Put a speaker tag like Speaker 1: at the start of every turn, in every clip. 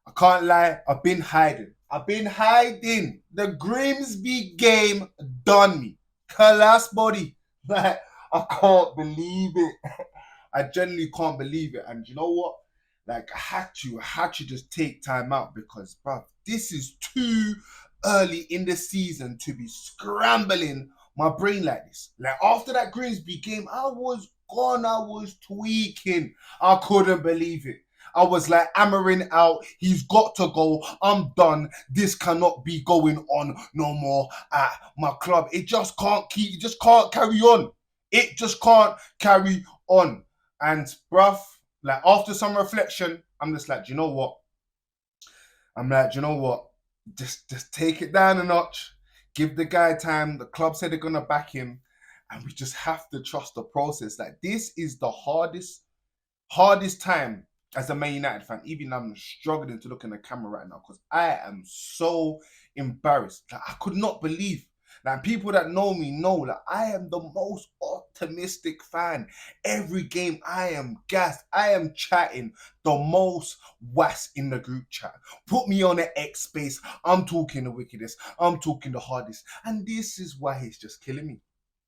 Speaker 1: I can't lie, I've been hiding. The Grimsby game done me. Class body. Like, I can't believe it. I genuinely can't believe it. And you know what? Like, I had to just take time out because, bro, this is too early in the season to be scrambling my brain like this. Like, after that Grimsby game, I was gone. I was tweaking. I couldn't believe it. I was like hammering out. He's got to go. I'm done. This cannot be going on no more at my club. It just can't keep. It just can't carry on. It just can't carry on. And bruv, like after some reflection, I'm just like, do you know what? I'm like, do you know what? Just take it down a notch. Give the guy time. The club said they're gonna back him, and we just have to trust the process. Like this is the hardest time as a Man United fan. Even I'm struggling to look in the camera right now because I am so embarrassed. Like, I could not believe. Like people that know me know that I am the most optimistic fan. Every game I am gassed. I am chatting the most was in the group chat. Put me on the X space. I'm talking the wickedest. I'm talking the hardest. And this is why it's just killing me.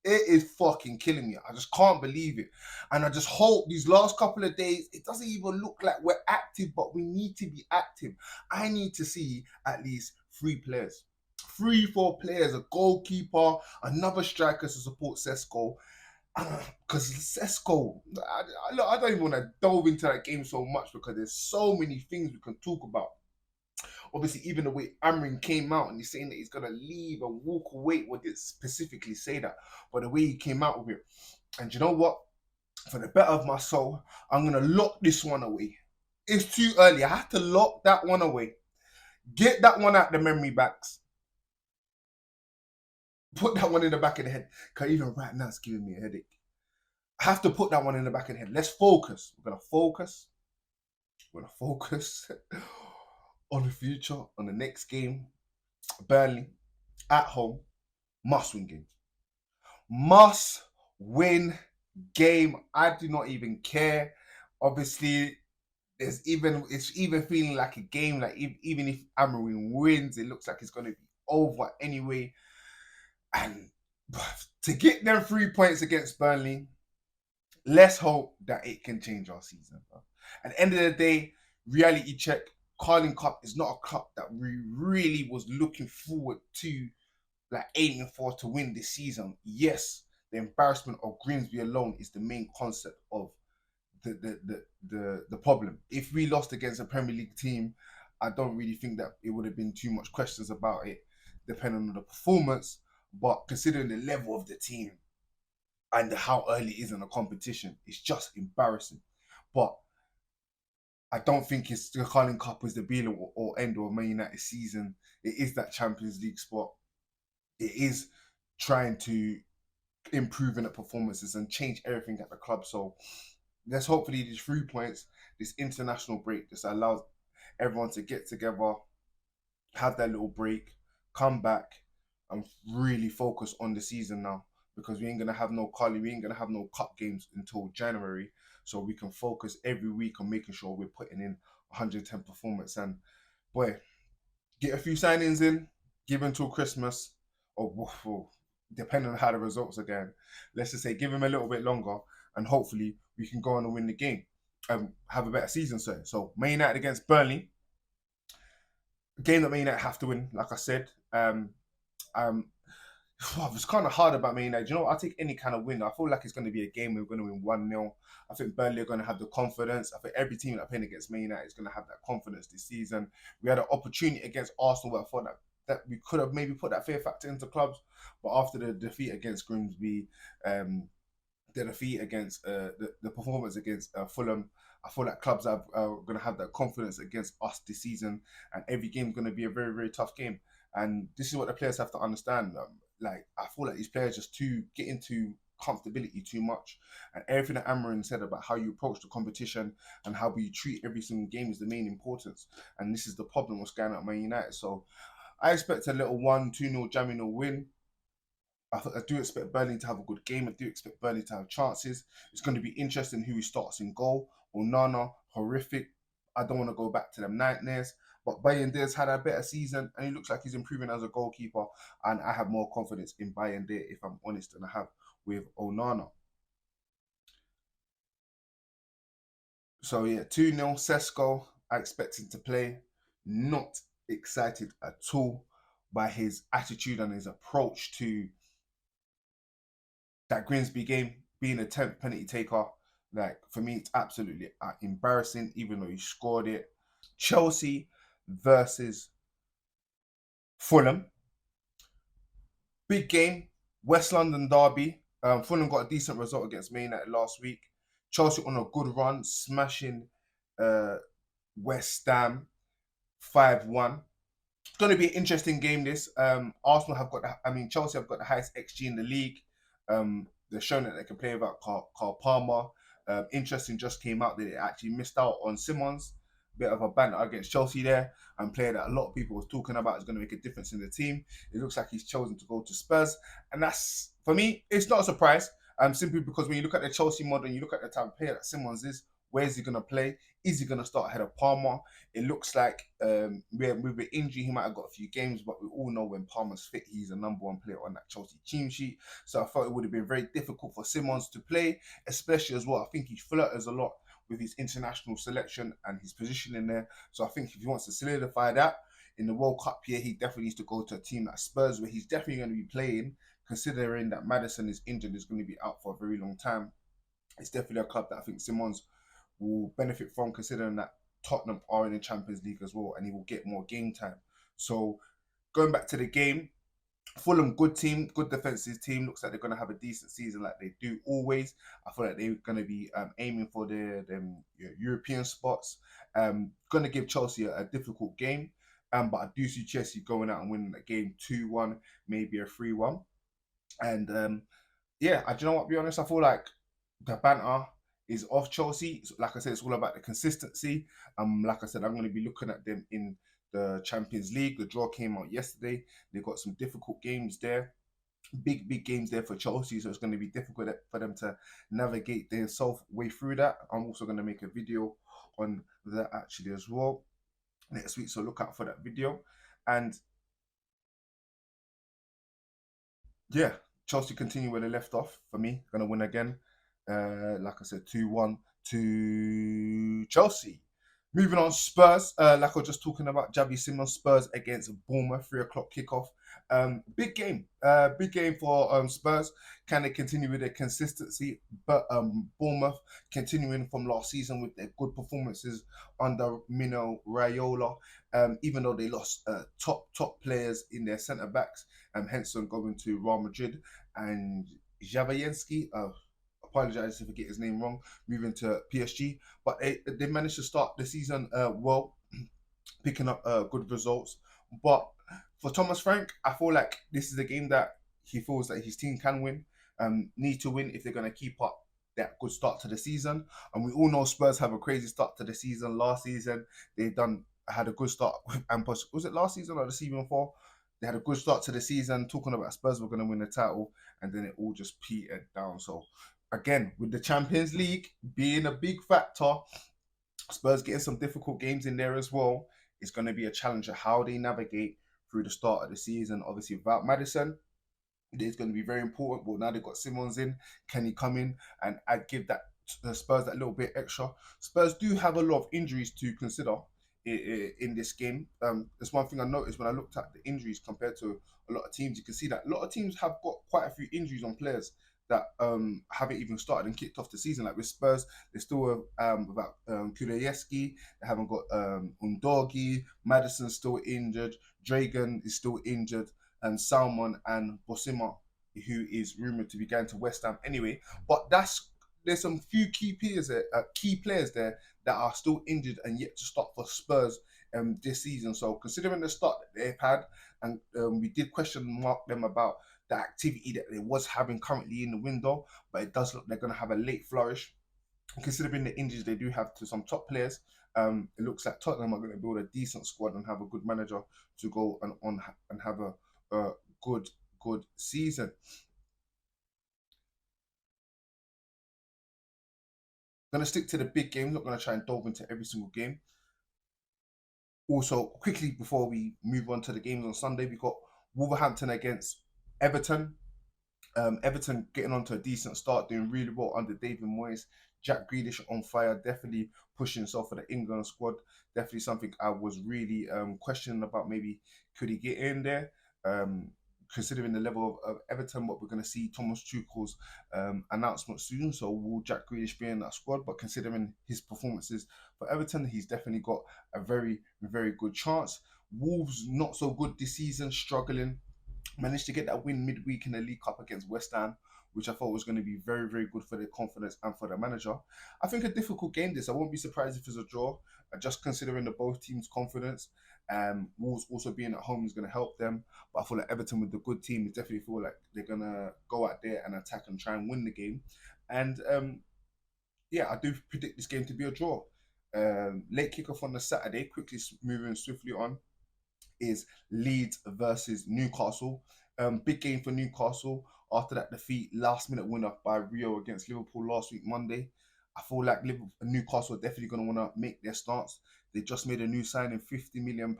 Speaker 1: It is fucking killing me. I just can't believe it. And I just hope these last couple of days, it doesn't even look like we're active, but we need to be active. I need to see at least 3 players. 3, 4 players, a goalkeeper, another striker to support Sesko. Because Sesko, I don't even want to delve into that game so much because there's so many things we can talk about. Obviously, even the way Amrin came out and he's saying that he's gonna leave and walk away, well, did specifically say that, but the way he came out with it, and you know what? For the better of my soul, I'm gonna lock this one away. It's too early. I have to lock that one away. Get that one out the memory banks. Put that one in the back of the head. Because even right now, it's giving me a headache. I have to put that one in the back of the head. Let's focus. We're gonna focus. We're gonna focus on the future, on the next game. Burnley at home, must win game. Must win game. I do not even care. Obviously, it's even feeling like a game. Like even if Amarin wins, it looks like it's going to be over anyway. And to get them 3 points against Burnley, let's hope that it can change our season. Bro. At the end of the day, reality check. Carling Cup is not a cup that we really was looking forward to, like aiming for to win this season. Yes, the embarrassment of Grimsby alone is the main concept of the problem. If we lost against a Premier League team, I don't really think that it would have been too much questions about it, depending on the performance. But considering the level of the team and how early it is in the competition, it's just embarrassing. But I don't think it's the Carling Cup is the be or end of Man United season. It is that Champions League spot. It is trying to improve in the performances and change everything at the club. So let's hopefully these 3 points, this international break, just allows everyone to get together, have that little break, come back, and really focus on the season now. Because we ain't gonna have no Carly, we ain't gonna have no cup games until January. So we can focus every week on making sure we're putting in 110 performance. And boy, get a few signings in, give until Christmas, or depending on how the results are going. Let's just say give him a little bit longer, and hopefully we can go on and win the game and have a better season. So Man United against Burnley, a game that Man United have to win. Like I said, it's kind of hard about Man United. You know, I'll take any kind of win. I feel like it's going to be a game we're going to win 1-0. I think Burnley are going to have the confidence. I think every team that playing against Man United is going to have that confidence this season. We had an opportunity against Arsenal where I thought that we could have maybe put that fear factor into clubs. But after the defeat against Grimsby, the defeat against the performance against Fulham, I feel like clubs are going to have that confidence against us this season. And every game is going to be a very, very tough game. And this is what the players have to understand. Like I feel like these players just get into comfortability too much, and everything that Amarin said about how you approach the competition and how you treat every single game is the main importance. And this is the problem with going at Man United. So I expect a little 1-2-0 jamming or win. I do expect Burnley to have a good game. I do expect Burnley to have chances. It's going to be interesting who he starts in goal. Onana, horrific. I don't want to go back to them nightmares. But Bayendir's had a better season, and he looks like he's improving as a goalkeeper. And I have more confidence in Bayendir, if I'm honest, than I have with Onana. So yeah, 2-0 Sesko. I expect him to play. Not excited at all by his attitude and his approach to that Grimsby game, being a 10th penalty taker. Like, for me, it's absolutely embarrassing, even though he scored it. Chelsea versus Fulham. Big game, West London derby. Fulham got a decent result against Man United last week. Chelsea on a good run, smashing uh, West Ham 5-1. It's going to be an interesting game. This Arsenal have got, Chelsea have got the highest XG in the league. They're showing that they can play without Carl Palmer. Interesting, just came out that they actually missed out on Simmons. Bit of a banter against Chelsea there, and player that a lot of people was talking about is going to make a difference in the team. It looks like he's chosen to go to Spurs, and that's, for me, it's not a surprise. Simply because when you look at the Chelsea model and you look at the type of player that Simmons is, where is he going to play? Is he going to start ahead of Palmer? It looks like with the injury, he might have got a few games, but we all know when Palmer's fit, he's a number one player on that Chelsea team sheet. So I thought it would have been very difficult for Simmons to play, especially as well. I think he flirts a lot with his international selection and his position in there. So I think if he wants to solidify that in the World Cup year, he definitely needs to go to a team like Spurs, where he's definitely going to be playing, considering that Maddison is injured, is going to be out for a very long time. It's definitely a club that I think Simmons will benefit from, considering that Tottenham are in the Champions League as well, and he will get more game time. So going back to the game, Fulham, good team, good defensive team. Looks like they're going to have a decent season like they do always. I feel like they're going to be aiming for the European spots. Going to give Chelsea a difficult game. But I do see Chelsea going out and winning the game 2-1, maybe a 3-1. And yeah, do you know what, to be honest, I feel like the banter is off Chelsea. Like I said, it's all about the consistency. Like I said, I'm going to be looking at them in the Champions League. The draw came out yesterday. They got some difficult games there. Big games there for Chelsea, so it's going to be difficult for them to navigate themselves way through that. I'm also going to make a video on that actually as well next week, so look out for that video. And yeah, Chelsea continue where they left off. For me, gonna win again. Like I said, 2-1 to Chelsea. Moving on, Spurs. Like I was just talking about, Javi Simons, Spurs against Bournemouth, 3 o'clock kickoff. Big game. Big game for Spurs. Can they continue with their consistency? But Bournemouth continuing from last season with their good performances under Mino Raiola. Even though they lost top players in their centre backs, Henson going to Real Madrid, and Javajenski, apologize if I get his name wrong, moving to PSG. But they managed to start the season well, picking up good results. But for Thomas Frank, I feel like this is a game that he feels that his team can win, need to win if they're going to keep up that good start to the season. And we all know Spurs have a crazy start to the season. Last season, they had a good start with Ampos. Was it last season or the season before? They had a good start to the season, talking about Spurs were going to win the title, and then it all just petered down. So again, with the Champions League being a big factor, Spurs getting some difficult games in there as well. It's going to be a challenge of how they navigate through the start of the season. Obviously, without Madison, it's going to be very important. Well, now they've got Simmons in. Can he come in? And I'd give that Spurs that little bit extra. Spurs do have a lot of injuries to consider in this game. There's one thing I noticed when I looked at the injuries compared to a lot of teams. You can see that a lot of teams have got quite a few injuries on players that haven't even started and kicked off the season. Like with Spurs, they still without Kuleyeski. They haven't got Undogi. Madison's still injured. Dragan is still injured. And Salmon and Bosima, who is rumored to be going to West Ham anyway. But there's some few key players there that are still injured and yet to start for Spurs this season. So considering the start that they've had, and we did question mark them about the activity that they was having currently in the window, but it does look they're going to have a late flourish. And considering the injuries they do have to some top players, it looks like Tottenham are going to build a decent squad and have a good manager to go and have a good season. I'm going to stick to the big games. Not going to try and delve into every single game. Also, quickly before we move on to the games on Sunday, we got Wolverhampton against Everton. Everton getting onto a decent start, doing really well under David Moyes. Jack Grealish on fire, definitely pushing himself for the England squad. Definitely something I was really questioning about. Maybe could he get in there? Considering the level of Everton, what we're going to see Thomas Tuchel's announcement soon. So will Jack Grealish be in that squad? But considering his performances for Everton, he's definitely got a very, very good chance. Wolves not so good this season, struggling. Managed to get that win midweek in the League Cup against West Ham, which I thought was going to be very, very good for their confidence and for the manager. I think a difficult game this. I won't be surprised if it's a draw, just considering the both teams' confidence. Wolves also being at home is going to help them. But I feel like Everton with the good team, is definitely feel like they're going to go out there and attack and try and win the game. And yeah, I do predict this game to be a draw. Late kickoff on the Saturday, quickly moving swiftly on is Leeds versus Newcastle. Big game for Newcastle after that defeat, last minute winner by Rio against Liverpool last week Monday. I feel like Newcastle are definitely going to want to make their stance. They just made a new signing, £50 million.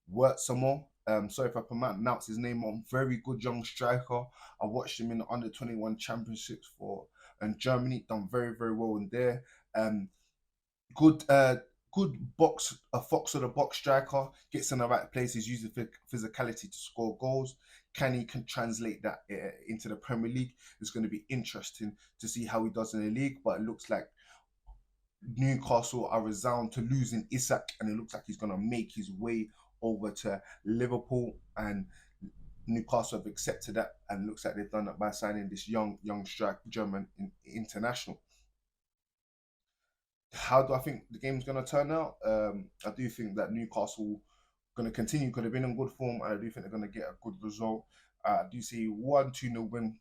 Speaker 1: Work some more. Sorry if I pronounce his name wrong. Very good young striker. I watched him in the under 21 championships for Germany. Done very, very well in there. Good good box, a fox of the box striker, gets in the right places, uses physicality to score goals. Can translate that into the Premier League? It's going to be interesting to see how he does in the league, but it looks like Newcastle are resound to losing Isak, and it looks like he's going to make his way over to Liverpool, and Newcastle have accepted that, and looks like they've done that by signing this young strike German international. How do I think the game's going to turn out? I do think that Newcastle going to continue because they've been in good form. I do think they're going to get a good result. I do see 1-2-0 win.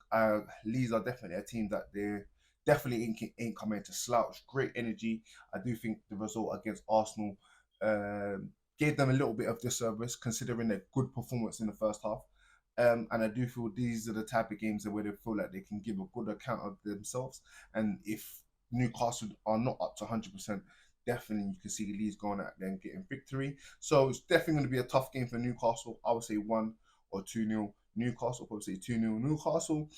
Speaker 1: Leeds are definitely a team that they're definitely ain't coming to slouch. Great energy. I do think the result against Arsenal gave them a little bit of disservice considering their good performance in the first half. And I do feel these are the type of games where they feel like they can give a good account of themselves. And if Newcastle are not up to 100%, definitely you can see Leeds going out there and getting victory. So it's definitely going to be a tough game for Newcastle. I would say 1 or 2-0 Newcastle. Probably say 2-0 Newcastle.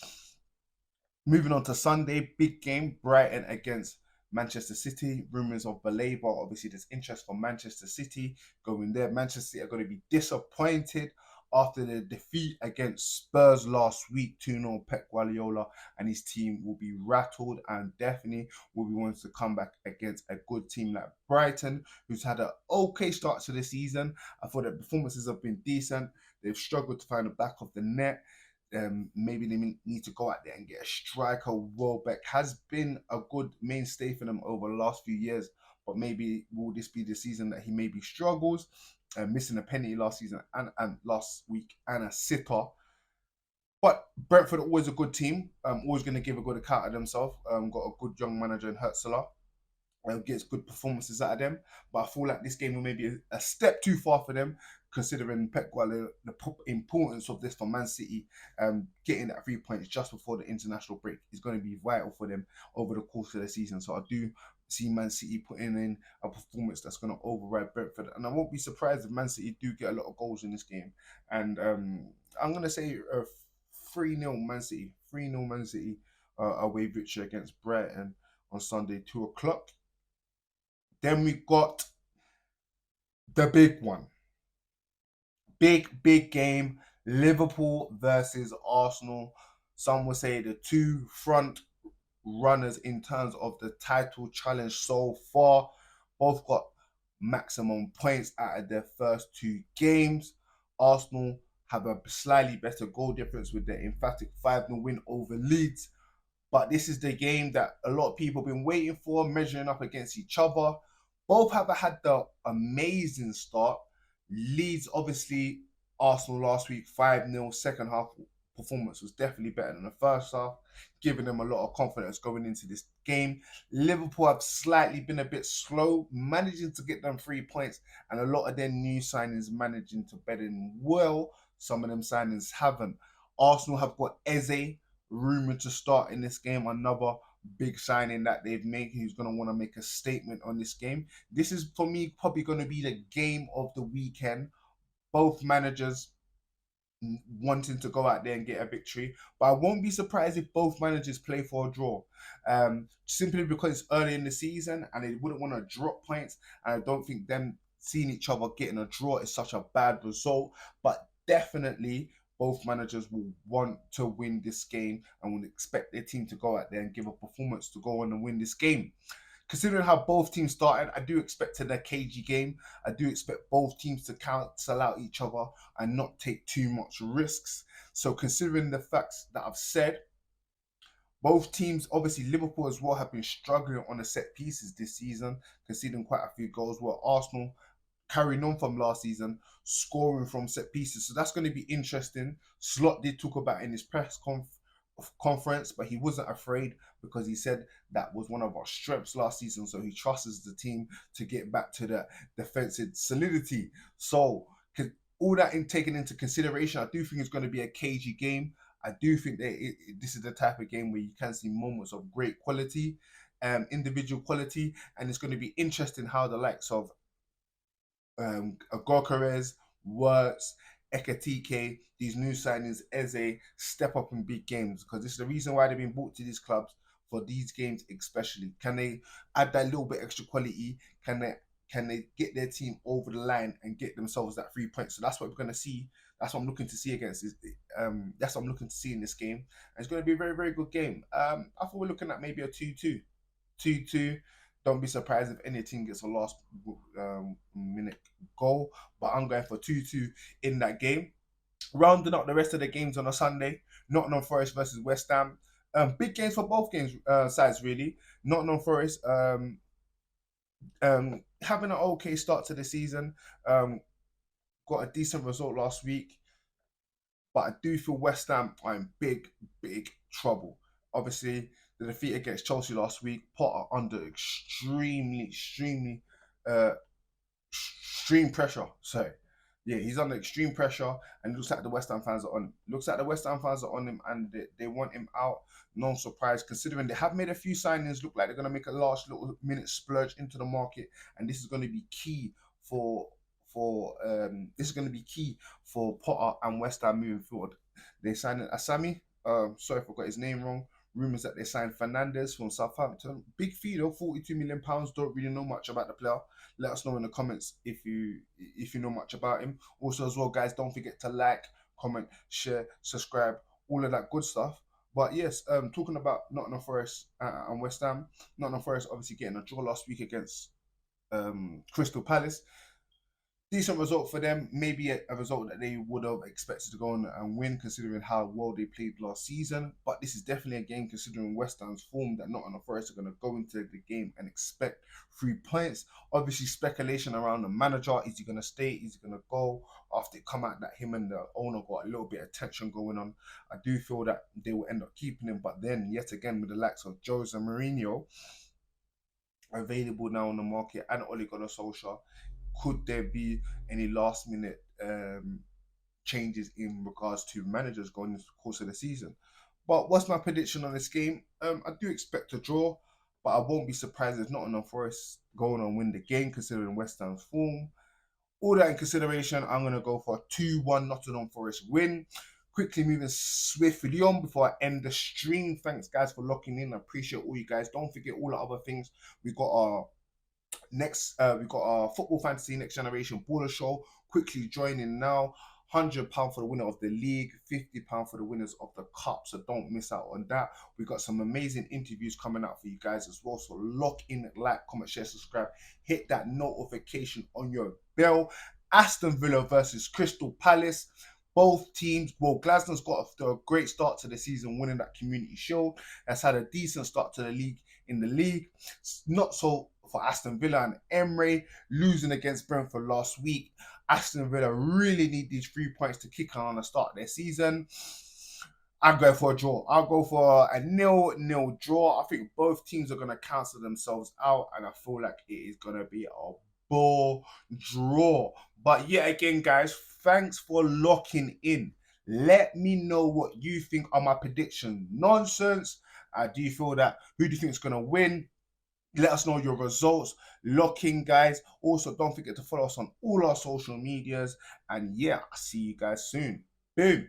Speaker 1: Moving on to Sunday, big game, Brighton against Manchester City. Rumours of Baleba. Obviously, there's interest from Manchester City going there. Manchester City are going to be disappointed after the defeat against Spurs last week, 2-0. Pep Guardiola and his team will be rattled and definitely will be wanting to come back against a good team like Brighton, who's had an okay start to the season. I thought their performances have been decent. They've struggled to find the back of the net. Maybe they need to go out there and get a striker. Welbeck has been a good mainstay for them over the last few years, but maybe will this be the season that he maybe struggles? Missing a penalty last season and last week and a sitter. But Brentford always a good team. Always going to give a good account of themselves. Got a good young manager in Hertzler. Gets good performances out of them. But I feel like this game will maybe a step too far for them, considering Pep Guardiola, the importance of this for Man City. Getting that 3 points just before the international break is going to be vital for them over the course of the season. So I do see Man City putting in a performance that's going to override Brentford. And I won't be surprised if Man City do get a lot of goals in this game. And I'm going to say 3-0 Man City. 3-0 Man City away victory against Brighton on Sunday, 2 o'clock. Then we got the big one. Big game. Liverpool versus Arsenal. Some would say the two front runners in terms of the title challenge so far. Both got maximum points out of their first 2 games. Arsenal have a slightly better goal difference with their emphatic 5-0 win over Leeds. But this is the game that a lot of people have been waiting for, measuring up against each other. Both have had the amazing start. Leeds, obviously, Arsenal last week, 5-0. Second half performance was definitely better than the first half, giving them a lot of confidence going into this game. Liverpool have slightly been a bit slow, managing to get them 3 points, and a lot of their new signings managing to bed in well. Some of them signings haven't. Arsenal have got Eze, rumoured to start in this game, another big signing that they've made, who's going to want to make a statement on this game. This is, for me, probably going to be the game of the weekend. Both managers wanting to go out there and get a victory. But I won't be surprised if both managers play for a draw. Simply because it's early in the season and they wouldn't want to drop points. And I don't think them seeing each other getting a draw is such a bad result. But definitely both managers will want to win this game and will expect their team to go out there and give a performance to go on and win this game. Considering how both teams started, I do expect a cagey game. I do expect both teams to cancel out each other and not take too much risks. So considering the facts that I've said, both teams, obviously Liverpool as well, have been struggling on the set pieces this season, conceding quite a few goals, while Arsenal carrying on from last season, scoring from set pieces. So that's going to be interesting. Slot did talk about in his conference, but he wasn't afraid because he said that was one of our strengths last season. So he trusts the team to get back to the defensive solidity. So all that in taken into consideration, I do think it's going to be a cagey game. I do think that this is the type of game where you can see moments of great quality, individual quality, and it's going to be interesting how the likes of Gorkarez, Wirtz, Ekatike, these new signings, Eze, step up in big games because this is the reason why they've been brought to these clubs for these games, especially. Can they add that little bit extra quality? Can they get their team over the line and get themselves that 3 points? So that's what we're going to see. That's what I'm looking to see against. That's what I'm looking to see in this game. And it's going to be a very, very good game. I thought we're looking at maybe a 2-2. 2-2. Don't be surprised if any team gets a last minute goal. But I'm going for 2-2 in that game. Rounding up the rest of the games on a Sunday. Nottingham Forest versus West Ham. Big games for both games sides, really. Nottingham Forest having an okay start to the season. Got a decent result last week. But I do feel West Ham are in big, big trouble. Obviously, the defeat against Chelsea last week put her under uh, extreme pressure. So, yeah, he's under extreme pressure, and it looks like the West Ham fans are on. Looks like the West Ham fans are on him, and they want him out. No surprise, considering they have made a few signings. Look like they're going to make a last little minute splurge into the market, and this is going to be key for this is going to be key for Potter and West Ham moving forward. They signed Asami. Sorry if I got his name wrong. Rumors that they signed Fernandez from Southampton. Big fee though, £42 million. Don't really know much about the player. Let us know in the comments if you know much about him. Also as well, guys, don't forget to like, comment, share, subscribe, all of that good stuff. But yes, talking about Nottingham Forest and West Ham. Nottingham Forest obviously getting a draw last week against Crystal Palace. Decent result for them, maybe a result that they would have expected to go on and win considering how well they played last season. But this is definitely a game considering West Ham's form that Nottingham Forest are going to go into the game and expect 3 points. Obviously, speculation around the manager. Is he going to stay? Is he going to go? After it come out that him and the owner got a little bit of tension going on, I do feel that they will end up keeping him. But then, yet again, with the likes of Jose Mourinho available now on the market and Ole Gunnar Solskjaer, could there be any last minute changes in regards to managers going into the course of the season? But what's my prediction on this game? I do expect a draw, but I won't be surprised if Nottingham Forest going and win the game considering West Ham's form. All that in consideration, I'm going to go for a 2-1 Nottingham Forest win. Quickly moving swiftly on before I end the stream. Thanks, guys, for locking in. I appreciate all you guys. Don't forget all the other things. We got our we got our football fantasy next generation baller show. Quickly joining now. £100 for the winner of the league, £50 for the winners of the cup. So don't miss out on that. We got some amazing interviews coming out for you guys as well. So lock in, like, comment, share, subscribe. Hit that notification on your bell. Aston Villa versus Crystal Palace. Both teams, well, Glasnow's got a great start to the season, winning that Community Shield. Has had a decent start to the league in the league. Not so for Aston Villa and Emery, losing against Brentford last week. Aston Villa really need these 3 points to kick on the start of their season. I'm going for a draw. I'll go for a 0-0 draw. I think both teams are going to cancel themselves out, and I feel like it is going to be a ball draw. But yet again, guys, thanks for locking in. Let me know what you think are my predictions. Nonsense Do you feel that? Who do you think is going to win? Let us know your results. Lock in, guys. Also, don't forget to follow us on all our social medias. And yeah, I'll see you guys soon. Boom.